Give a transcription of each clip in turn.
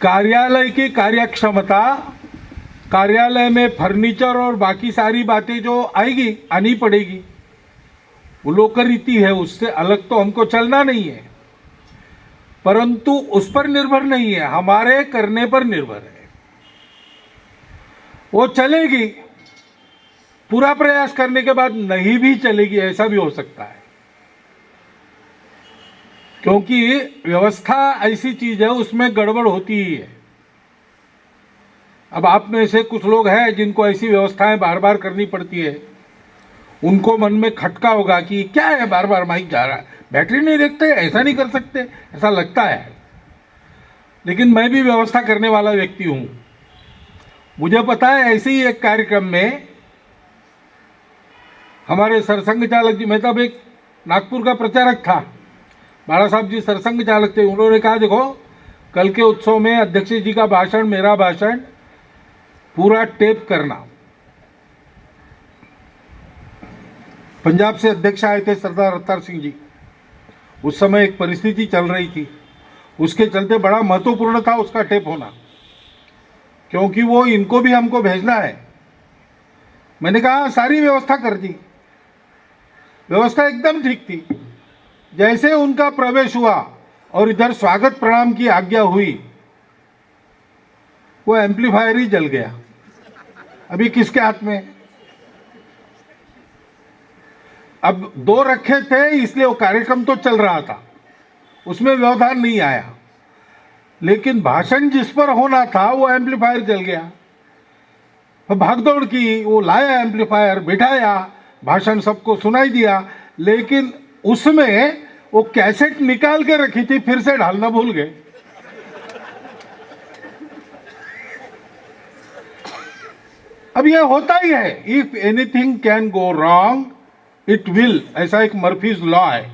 कार्यालय की कार्यक्षमता, कार्यालय में फर्नीचर और बाकी सारी बातें जो आएगी आनी पड़ेगी, वो लोक रीति है, उससे अलग तो हमको चलना नहीं है, परंतु उस पर निर्भर नहीं है, हमारे करने पर निर्भर है। वो चलेगी, पूरा प्रयास करने के बाद नहीं भी चलेगी, ऐसा भी हो सकता है, क्योंकि व्यवस्था ऐसी चीज है, उसमें गड़बड़ होती ही है। अब आप में से कुछ लोग हैं जिनको ऐसी व्यवस्थाएं बार बार करनी पड़ती है, उनको मन में खटका होगा कि क्या है बार बार माइक जा रहा है, बैटरी नहीं देखते, ऐसा नहीं कर सकते, ऐसा लगता है। लेकिन मैं भी व्यवस्था करने वाला व्यक्ति हूं। मुझे पता है, ऐसे ही एक कार्यक्रम में हमारे सरसंघ चालक जी, मैं तब एक नागपुर का प्रचारक था, बाड़ा साहब जी सरसंघ चालक थे, उन्होंने कहा देखो कल के उत्सव में अध्यक्ष जी का भाषण, मेरा भाषण पूरा टेप करना। पंजाब से अध्यक्ष आए थे सरदार अवतार सिंह जी, उस समय एक परिस्थिति चल रही थी, उसके चलते बड़ा महत्वपूर्ण था उसका टेप होना, क्योंकि वो इनको भी हमको भेजना है। मैंने कहा सारी व्यवस्था कर दी, व्यवस्था एकदम ठीक थी। जैसे उनका प्रवेश हुआ और इधर स्वागत प्रणाम की आज्ञा हुई, वो एम्पलीफायर ही जल गया। अभी किसके हाथ में? अब दो रखे थे, इसलिए वो कार्यक्रम तो चल रहा था, उसमें व्यवधान नहीं आया, लेकिन भाषण जिस पर होना था वो एम्पलीफायर जल गया। भागदौड़ की, वो लाया एम्पलीफायर, बिठाया, भाषण सबको सुनाई दिया, लेकिन उसमें वो कैसेट निकाल के रखी थी, फिर से ढालना भूल गए। अब यह होता ही है, if anything can go wrong it will, ऐसा एक मर्फीज लॉ है।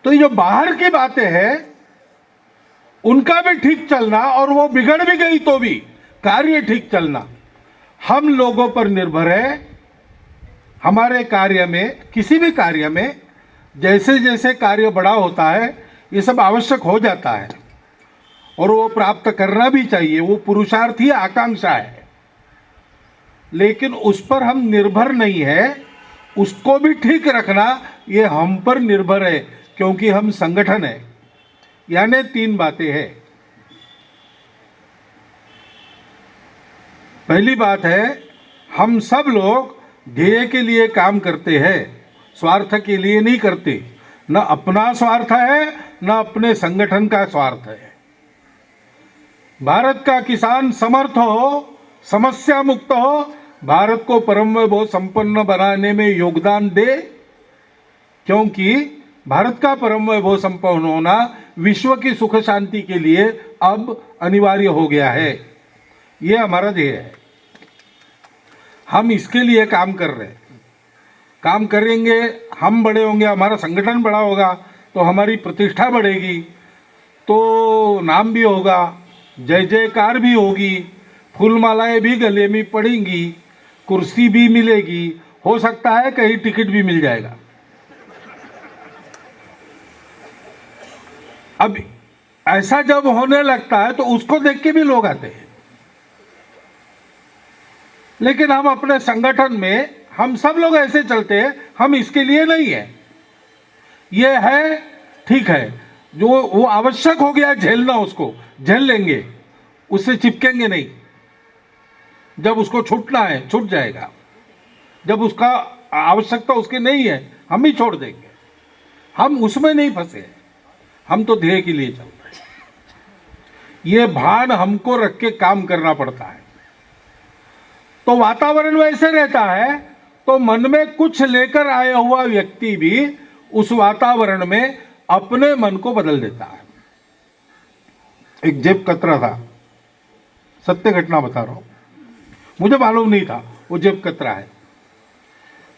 तो ये जो बाहर की बातें हैं उनका भी ठीक चलना, और वो बिगड़ भी गई तो भी कार्य ठीक चलना हम लोगों पर निर्भर है। हमारे कार्य में, किसी भी कार्य में जैसे जैसे कार्य बड़ा होता है ये सब आवश्यक हो जाता है, और वो प्राप्त करना भी चाहिए, वो पुरुषार्थ ही आकांक्षा है, लेकिन उस पर हम निर्भर नहीं है। उसको भी ठीक रखना ये हम पर निर्भर है, क्योंकि हम संगठन है। यानी तीन बातें हैं। पहली बात है, हम सब लोग ध्येय के लिए काम करते हैं, स्वार्थ के लिए नहीं करते। न अपना स्वार्थ है, न अपने संगठन का स्वार्थ है। भारत का किसान समर्थ हो, समस्या मुक्त हो, भारत को परम वैभव संपन्न बनाने में योगदान दे, क्योंकि भारत का परम वैभव संपन्न होना विश्व की सुख शांति के लिए अब अनिवार्य हो गया है। ये हमारा ध्येय है, हम इसके लिए काम कर रहे हैं। काम करेंगे, हम बड़े होंगे, हमारा संगठन बड़ा होगा, तो हमारी प्रतिष्ठा बढ़ेगी, तो नाम भी होगा, जय जयकार भी होगी, फूलमालाएं भी गले में पड़ेंगी, कुर्सी भी मिलेगी, हो सकता है कहीं टिकट भी मिल जाएगा। अब ऐसा जब होने लगता है तो उसको देख के भी लोग आते हैं। लेकिन हम अपने संगठन में हम सब लोग ऐसे चलते हैं, हम इसके लिए नहीं है। ये है, ठीक है, जो वो आवश्यक हो गया झेलना, उसको झेल लेंगे, उससे चिपकेंगे नहीं। जब उसको छूटना है छूट जाएगा, जब उसका आवश्यकता उसकी नहीं है हम ही छोड़ देंगे। हम उसमें नहीं फंसे, हम तो ध्येय के लिए चल रहे हैं। ये भान हमको रख के काम करना पड़ता है। तो वातावरण वैसे रहता है तो मन में कुछ लेकर आया हुआ व्यक्ति भी उस वातावरण में अपने मन को बदल देता है। एक जेब कतरा था, सत्य घटना बता रहा हूं, मुझे मालूम नहीं था वो जेब कतरा है।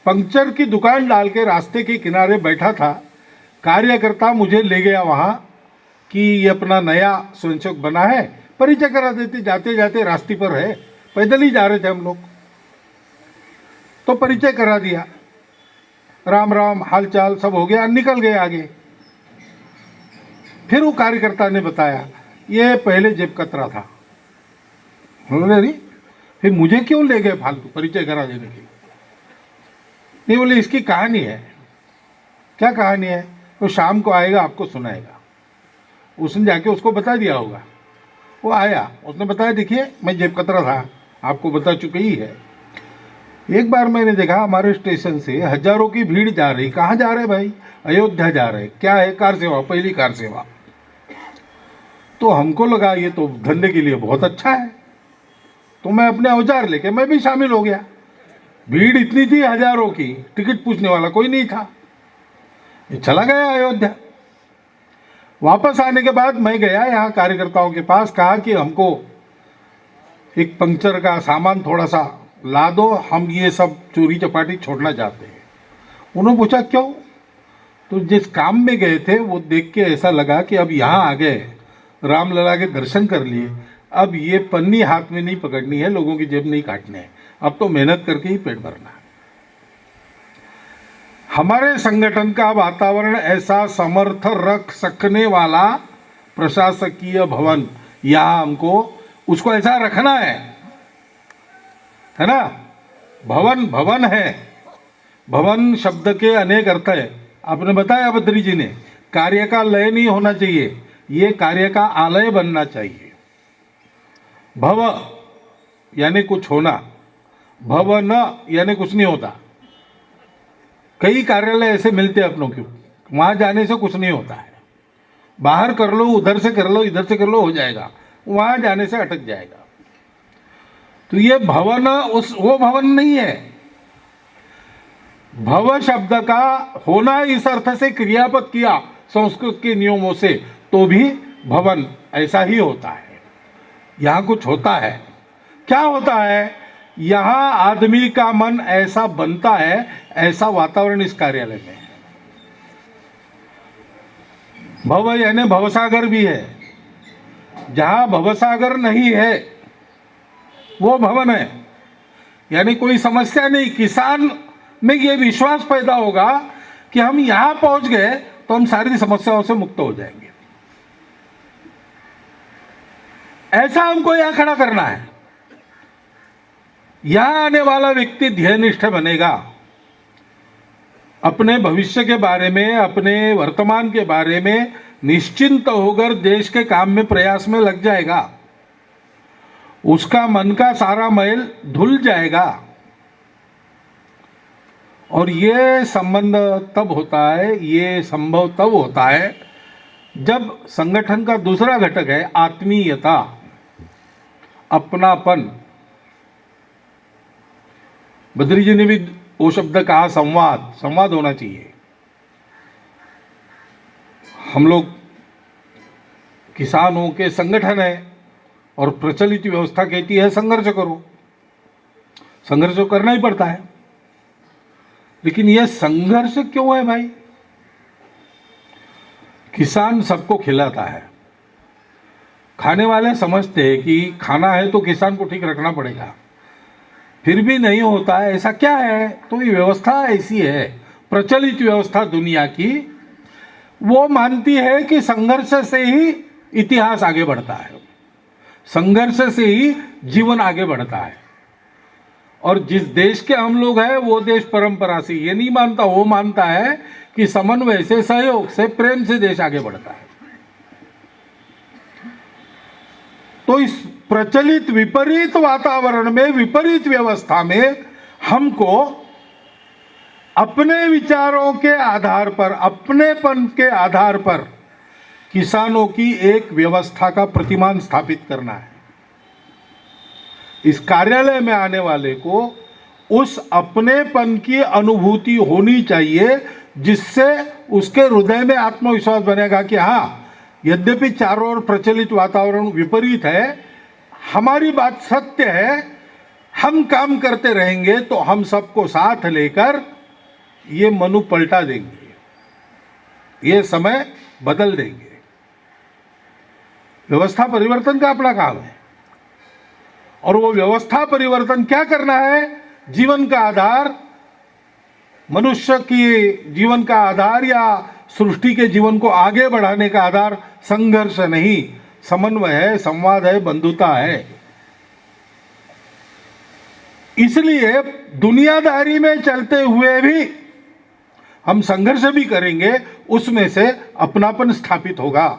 पंक्चर की दुकान डाल के रास्ते के किनारे बैठा था, कार्यकर्ता मुझे ले गया वहां कि ये अपना नया स्वयंसेवक बना है, परिचय करा देते, जाते जाते रास्ते पर है, पैदल ही जा रहे थे हम लोग, तो परिचय करा दिया, राम राम हालचाल सब हो गया, निकल गए आगे। फिर वो कार्यकर्ता ने बताया, ये पहले जेब कतरा था। अरे फिर मुझे क्यों ले गए फालतू परिचय करा देने के लिए? नहीं, बोले इसकी कहानी है। क्या कहानी है? तो शाम को आएगा, आपको सुनाएगा। उसने जाके उसको बता दिया होगा। वो आया, उसने बताया देखिए मैं जेब कतरा था, आपको बता चुके ही है। एक बार मैंने देखा हमारे स्टेशन से हजारों की भीड़ जा रही। कहाँ जा रहे भाई? अयोध्या जा रहे। क्या है? कार सेवा, पहली कार सेवा। तो हमको लगा ये तो धंधे के लिए बहुत अच्छा है, तो मैं अपने औजार लेके मैं भी शामिल हो गया। भीड़ इतनी थी हजारों की, टिकट पूछने वाला कोई नहीं था। ये चला गया अयोध्या। वापस आने के बाद मैं गया यहाँ कार्यकर्ताओं के पास, कहा कि हमको एक पंक्चर का सामान थोड़ा सा ला दो, हम ये सब चोरी चपाटी छोड़ना चाहते हैं। उन्होंने पूछा क्यों? तो जिस काम में गए थे वो देख के ऐसा लगा कि अब यहाँ आ गए, रामलला के दर्शन कर लिए, अब ये पन्नी हाथ में नहीं पकड़नी है, लोगों की जेब नहीं काटने है, अब तो मेहनत करके ही पेट भरना है। हमारे संगठन का वातावरण ऐसा समर्थ रख सकने वाला प्रशासकीय भवन, यहाँ हमको उसको ऐसा रखना है ना। भवन भवन है। भवन शब्द के अनेक अर्थ है। आपने बताया बद्री जी ने, कार्य का लय नहीं होना चाहिए, ये कार्य का आलय बनना चाहिए। भव यानी कुछ होना, भव न यानी कुछ नहीं होता। कई कार्यालय ऐसे मिलते हैं अपनों को, वहां जाने से कुछ नहीं होता है। बाहर कर लो, उधर से कर लो, इधर से कर लो, हो जाएगा, वहां जाने से अटक जाएगा। तो ये भवन वो भवन नहीं है। भव शब्द का होना इस अर्थ से क्रियापद किया संस्कृत के नियमों से, तो भी भवन ऐसा ही होता है। यहां कुछ होता है। क्या होता है? यहां आदमी का मन ऐसा बनता है, ऐसा वातावरण इस कार्यालय में है। भव यानी भवसागर भी है। जहां भवसागर नहीं है वो भवन है। यानी कोई समस्या नहीं, किसान में ये विश्वास पैदा होगा कि हम यहां पहुंच गए तो हम सारी समस्याओं से मुक्त हो जाएंगे। ऐसा हमको यहां खड़ा करना है। यहां आने वाला व्यक्ति ध्येयनिष्ठ बनेगा, अपने भविष्य के बारे में, अपने वर्तमान के बारे में निश्चिंत होकर देश के काम में प्रयास में लग जाएगा। उसका मन का सारा मैल धुल जाएगा। और ये संबंध तब होता है, ये संभव तब होता है जब संगठन का दूसरा घटक है आत्मीयता, अपनापन। बद्री जी ने भी वो शब्द कहा, संवाद। संवाद होना चाहिए। हम लोग किसानों के संगठन है और प्रचलित व्यवस्था कहती है संघर्ष करो। संघर्ष तो करना ही पड़ता है, लेकिन यह संघर्ष क्यों है भाई? किसान सबको खिलाता है। खाने वाले समझते हैं कि खाना है तो किसान को ठीक रखना पड़ेगा, फिर भी नहीं होता है। ऐसा क्या है? तो ये व्यवस्था ऐसी है, प्रचलित व्यवस्था दुनिया की, वो मानती है कि संघर्ष से ही इतिहास आगे बढ़ता है, संघर्ष से ही जीवन आगे बढ़ता है। और जिस देश के हम लोग हैं वो देश परंपरा से ये नहीं मानता, वो मानता है कि समन्वय से, सहयोग से, प्रेम से देश आगे बढ़ता है। तो इस प्रचलित विपरीत वातावरण में, विपरीत व्यवस्था में हमको अपने विचारों के आधार पर, अपनेपन के आधार पर किसानों की एक व्यवस्था का प्रतिमान स्थापित करना है। इस कार्यालय में आने वाले को उस अपनेपन की अनुभूति होनी चाहिए, जिससे उसके हृदय में आत्मविश्वास बनेगा कि हाँ, यद्यपि चारों ओर प्रचलित वातावरण विपरीत है, हमारी बात सत्य है, हम काम करते रहेंगे तो हम सबको साथ लेकर ये मनु पलटा देंगे, ये समय बदल देंगे। व्यवस्था परिवर्तन का अपना काम है। और वो व्यवस्था परिवर्तन क्या करना है? जीवन का आधार, मनुष्य की जीवन का आधार या सृष्टि के जीवन को आगे बढ़ाने का आधार संघर्ष नहीं, समन्वय है, संवाद है, बंधुता है। इसलिए दुनियादारी में चलते हुए भी हम संघर्ष भी करेंगे, उसमें से अपनापन स्थापित होगा।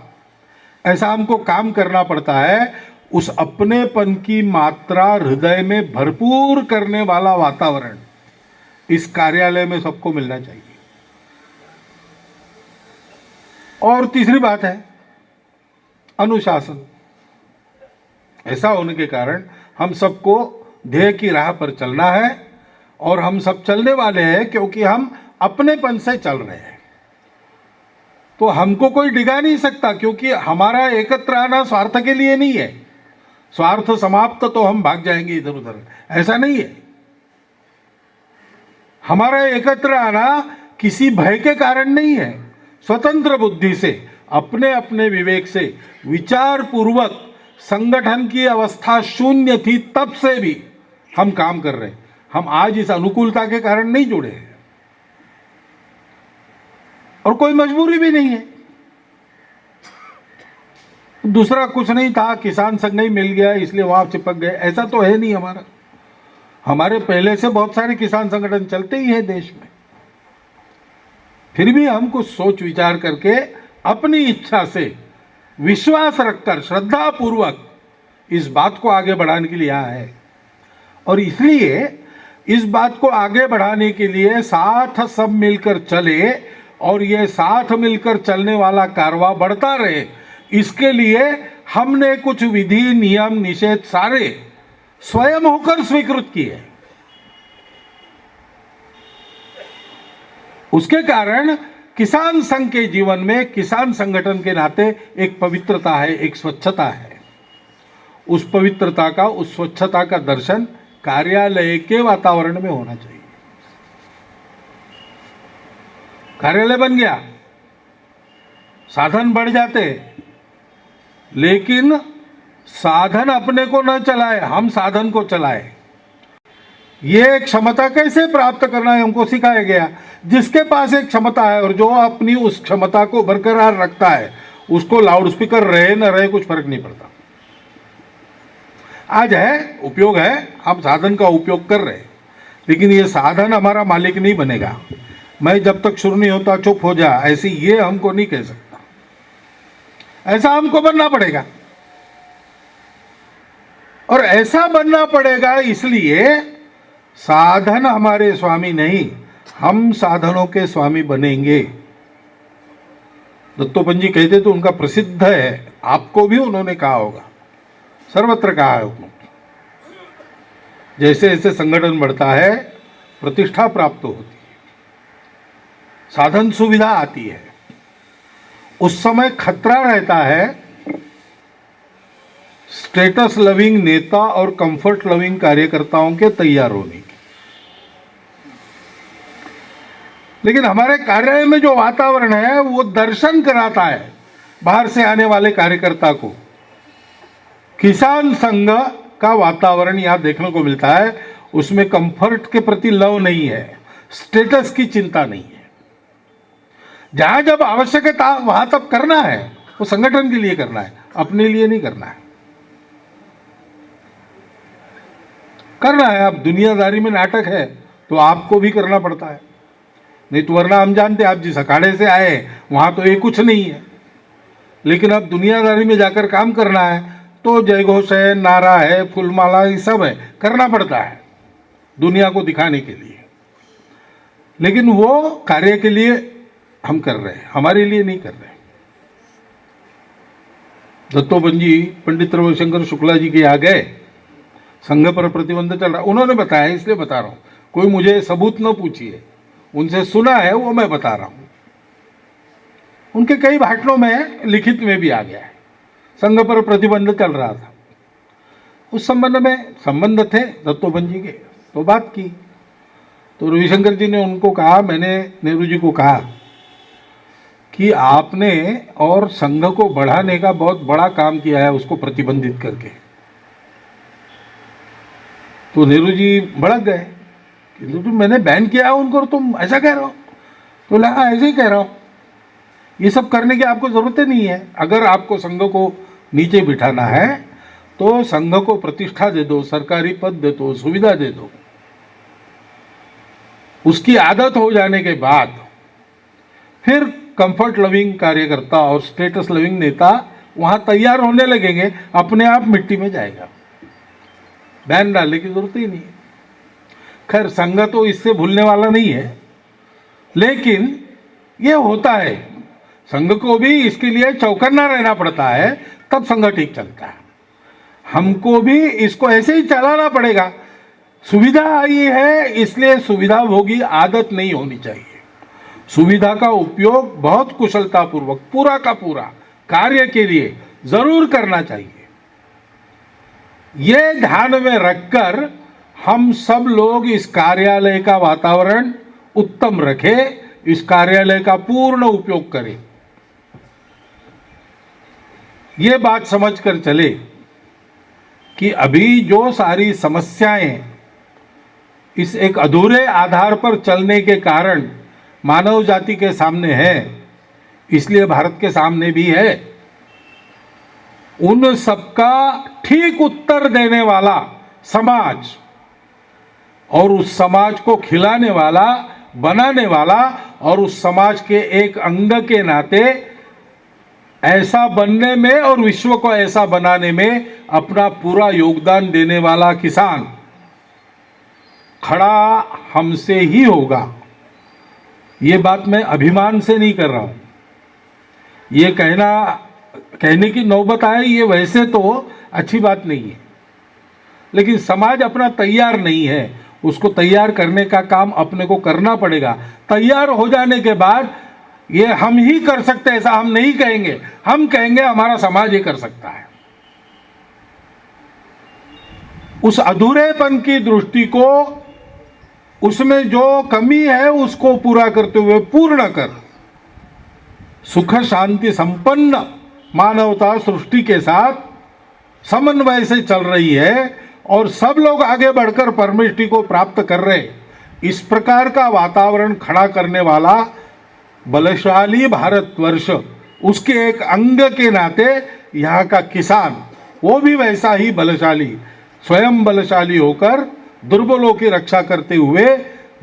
ऐसा हमको काम करना पड़ता है। उस अपनेपन की मात्रा हृदय में भरपूर करने वाला वातावरण इस कार्यालय में सबको मिलना चाहिए। और तीसरी बात है अनुशासन। ऐसा होने के कारण हम सबको ध्येय की राह पर चलना है, और हम सब चलने वाले हैं क्योंकि हम अपनेपन से चल रहे हैं। तो हमको कोई डिगा नहीं सकता, क्योंकि हमारा एकत्र आना स्वार्थ के लिए नहीं है। स्वार्थ समाप्त तो हम भाग जाएंगे इधर उधर, ऐसा नहीं है। हमारा एकत्र आना किसी भय के कारण नहीं है। स्वतंत्र बुद्धि से, अपने अपने विवेक से, विचार पूर्वक, संगठन की अवस्था शून्य थी तब से भी हम काम कर रहे हैं। हम आज इस अनुकूलता के कारण नहीं जुड़े हैं, और कोई मजबूरी भी नहीं है। दूसरा कुछ नहीं था, किसान संघ नहीं मिल गया इसलिए वहां चिपक गए, ऐसा तो है नहीं। हमारे पहले से बहुत सारे किसान संगठन चलते ही हैं देश में। फिर भी हम कुछ सोच विचार करके अपनी इच्छा से, विश्वास रखकर, श्रद्धा पूर्वक इस बात को आगे बढ़ाने के लिए आया है। और इसलिए इस बात को आगे बढ़ाने के लिए साथ सब मिलकर चले, और ये साथ मिलकर चलने वाला कारवां बढ़ता रहे, इसके लिए हमने कुछ विधि, नियम, निषेध सारे स्वयं होकर स्वीकृत किए। उसके कारण किसान संघ के जीवन में, किसान संगठन के नाते एक पवित्रता है, एक स्वच्छता है। उस पवित्रता का, उस स्वच्छता का दर्शन कार्यालय के वातावरण में होना चाहिए। कार्यालय बन गया, साधन बढ़ जाते, लेकिन साधन अपने को न चलाए, हम साधन को चलाए। ये क्षमता कैसे प्राप्त करना है हमको सिखाया गया। जिसके पास एक क्षमता है और जो अपनी उस क्षमता को बरकरार रखता है, उसको लाउडस्पीकर रहे न रहे कुछ फर्क नहीं पड़ता। आज है, उपयोग है, हम साधन का उपयोग कर रहे हैं, लेकिन ये साधन हमारा मालिक नहीं बनेगा। मैं जब तक शुरू नहीं होता चुप हो जा, ऐसी ये हमको नहीं कह सकता। ऐसा हमको बनना पड़ेगा, और ऐसा बनना पड़ेगा इसलिए साधन हमारे स्वामी नहीं, हम साधनों के स्वामी बनेंगे। दत्तोपंत जी कहते तो उनका प्रसिद्ध है, आपको भी उन्होंने कहा होगा, सर्वत्र कहा है उन्होंने, जैसे जैसे संगठन बढ़ता है प्रतिष्ठा प्राप्त होती है, साधन सुविधा आती है, उस समय खतरा रहता है स्टेटस लविंग नेता और कंफर्ट लविंग कार्यकर्ताओं के तैयार होने की। लेकिन हमारे कार्यालय में जो वातावरण है वो दर्शन कराता है बाहर से आने वाले कार्यकर्ता को। किसान संघ का वातावरण यहां देखने को मिलता है, उसमें कंफर्ट के प्रति लव नहीं है, स्टेटस की चिंता नहीं है। जहां जब आवश्यकता वहां तब करना है, वो संगठन के लिए करना है, अपने लिए नहीं करना है। करना है, अब दुनियादारी में नाटक है तो आपको भी करना पड़ता है, नहीं तो वरना हम जानते आप जिस अखाड़े से आए वहां तो ये कुछ नहीं है। लेकिन अब दुनियादारी में जाकर काम करना है तो जयघोष है, नारा है, फूलमाला, ये सब है, करना पड़ता है दुनिया को दिखाने के लिए। लेकिन वो कार्य के लिए हम कर रहे हैं, हमारे लिए नहीं कर रहे। दत्तोपंत जी पंडित रविशंकर शुक्ला जी के यहाँ गए, संघ पर प्रतिबंध चल रहा, उन्होंने बताया, इसलिए बता रहा हूं, कोई मुझे सबूत न पूछिए, उनसे सुना है वो मैं बता रहा हूं। उनके कई भाषणों में लिखित में भी आ गया है, संघ पर प्रतिबंध चल रहा था। उस संबंध में संबंध थे दत्तोपंत जी के, तो बात की, तो रविशंकर जी ने उनको कहा, मैंने नेहरू जी को कहा कि आपने और संघ को बढ़ाने का बहुत बड़ा काम किया है उसको प्रतिबंधित करके। तो नेहरू जी भड़क गए, तो मैंने बैन किया है उनको, तुम ऐसा कह रहे हो? तो लगा ऐसे ही कह रहा हूं, ये सब करने की आपको जरूरत नहीं है। अगर आपको संघ को नीचे बिठाना है तो संघ को प्रतिष्ठा दे दो, सरकारी पद दे दो, सुविधा दे दो। उसकी आदत हो जाने के बाद फिर कंफर्ट लविंग कार्यकर्ता और स्टेटस लविंग नेता वहां तैयार होने लगेंगे, अपने आप मिट्टी में जाएगा, बैन डालने की जरूरत ही नहीं। खैर संघ तो इससे भूलने वाला नहीं है, लेकिन ये होता है, संघ को भी इसके लिए चौकन्ना रहना पड़ता है, तब संघ ठीक चलता है। हमको भी इसको ऐसे ही चलाना पड़ेगा। सुविधा आई है इसलिए सुविधा भोगी आदत नहीं होनी चाहिए। सुविधा का उपयोग बहुत कुशलतापूर्वक पूरा का पूरा कार्य के लिए जरूर करना चाहिए। ये ध्यान में रखकर हम सब लोग इस कार्यालय का वातावरण उत्तम रखें, इस कार्यालय का पूर्ण उपयोग करें। ये बात समझकर चले कि अभी जो सारी समस्याएं इस एक अधूरे आधार पर चलने के कारण मानव जाति के सामने है, इसलिए भारत के सामने भी है, उन सबका ठीक उत्तर देने वाला समाज और उस समाज को खिलाने वाला, बनाने वाला और उस समाज के एक अंग के नाते ऐसा बनने में और विश्व को ऐसा बनाने में अपना पूरा योगदान देने वाला किसान खड़ा हमसे ही होगा। ये बात मैं अभिमान से नहीं कर रहा हूं। ये कहने की नौबत आए, ये वैसे तो अच्छी बात नहीं है, लेकिन समाज अपना तैयार नहीं है, उसको तैयार करने का काम अपने को करना पड़ेगा। तैयार हो जाने के बाद ये हम ही कर सकते हैं ऐसा हम नहीं कहेंगे, हम कहेंगे हमारा समाज ये कर सकता है। उस अधूरेपन की दृष्टि को, उसमें जो कमी है उसको पूरा करते हुए पूर्ण कर सुख शांति संपन्न मानवता सृष्टि के साथ समन्वय से चल रही है और सब लोग आगे बढ़कर परमेष्टि को प्राप्त कर रहे, इस प्रकार का वातावरण खड़ा करने वाला बलशाली भारतवर्ष, उसके एक अंग के नाते यहाँ का किसान वो भी वैसा ही बलशाली, स्वयं बलशाली होकर दुर्बलों की रक्षा करते हुए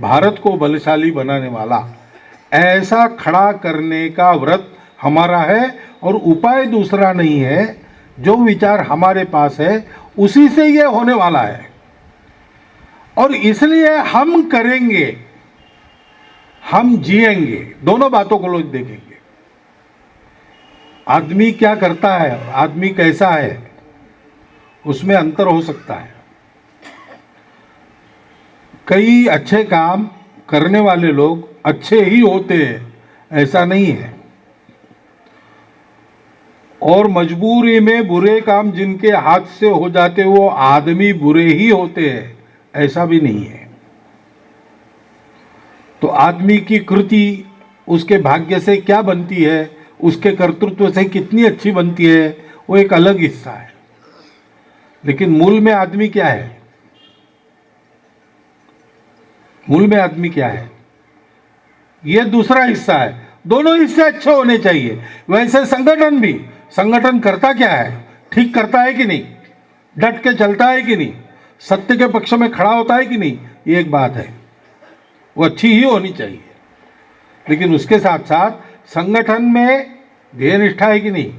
भारत को बलशाली बनाने वाला, ऐसा खड़ा करने का व्रत हमारा है और उपाय दूसरा नहीं है। जो विचार हमारे पास है उसी से ये होने वाला है और इसलिए हम करेंगे, हम जिएंगे। दोनों बातों को लोग देखेंगे। आदमी क्या करता है, आदमी कैसा है, उसमें अंतर हो सकता है। कई अच्छे काम करने वाले लोग अच्छे ही होते हैं, ऐसा नहीं है, और मजबूरी में बुरे काम जिनके हाथ से हो जाते वो आदमी बुरे ही होते हैं, ऐसा भी नहीं है। तो आदमी की कृति उसके भाग्य से क्या बनती है, उसके कर्तृत्व से कितनी अच्छी बनती है, वो एक अलग हिस्सा है। लेकिन मूल में आदमी क्या है, मूल में आदमी क्या है, ये दूसरा हिस्सा है। दोनों हिस्से अच्छे होने चाहिए। वैसे संगठन भी, संगठन करता क्या है, ठीक करता है कि नहीं, डट के चलता है कि नहीं, सत्य के पक्ष में खड़ा होता है कि नहीं, ये एक बात है, वो अच्छी ही होनी चाहिए। लेकिन उसके साथ साथ संगठन में ध्येय निष्ठा है कि नहीं,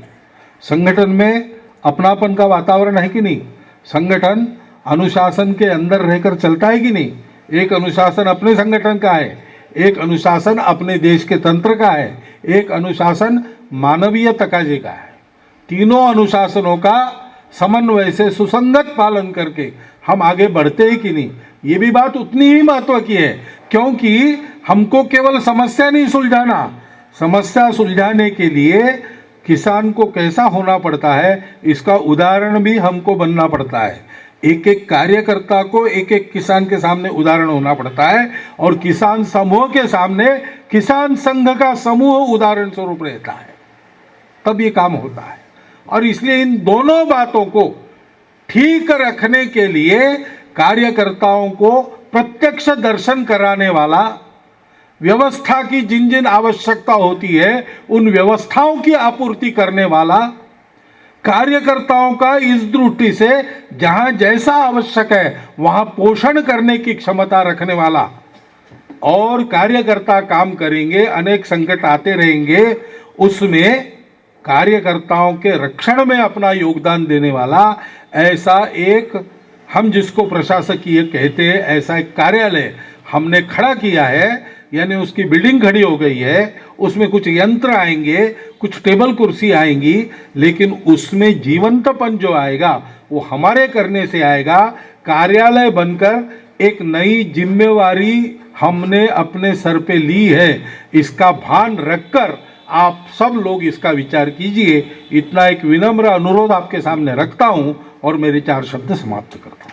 संगठन में अपनापन का वातावरण है कि नहीं, संगठन अनुशासन के अंदर रहकर चलता है कि नहीं। एक अनुशासन अपने संगठन का है, एक अनुशासन अपने देश के तंत्र का है, एक अनुशासन मानवीय तकाजे का है। तीनों अनुशासनों का समन्वय से सुसंगत पालन करके हम आगे बढ़ते हैं कि नहीं, ये भी बात उतनी ही महत्व की है। क्योंकि हमको केवल समस्या नहीं सुलझाना, समस्या सुलझाने के लिए किसान को कैसा होना पड़ता है इसका उदाहरण भी हमको बनना पड़ता है। एक एक कार्यकर्ता को एक एक किसान के सामने उदाहरण होना पड़ता है और किसान समूह के सामने किसान संघ का समूह उदाहरण स्वरूप रहता है, तब ये काम होता है। और इसलिए इन दोनों बातों को ठीक रखने के लिए कार्यकर्ताओं को प्रत्यक्ष दर्शन कराने वाला, व्यवस्था की जिन जिन आवश्यकता होती है उन व्यवस्थाओं की आपूर्ति करने वाला, कार्यकर्ताओं का इस दृष्टि से जहां जैसा आवश्यक है वहां पोषण करने की क्षमता रखने वाला और कार्यकर्ता काम करेंगे, अनेक संकट आते रहेंगे, उसमें कार्यकर्ताओं के रक्षण में अपना योगदान देने वाला ऐसा एक, हम जिसको प्रशासकीय कहते हैं, ऐसा एक कार्यालय हमने खड़ा किया है। यानी उसकी बिल्डिंग खड़ी हो गई है, उसमें कुछ यंत्र आएंगे, कुछ टेबल कुर्सी आएंगी, लेकिन उसमें जीवंतपन जो आएगा वो हमारे करने से आएगा। कार्यालय बनकर एक नई जिम्मेवारी हमने अपने सर पे ली है, इसका भान रखकर आप सब लोग इसका विचार कीजिए। इतना एक विनम्र अनुरोध आपके सामने रखता हूं और मेरे 4 शब्द समाप्त करता हूं।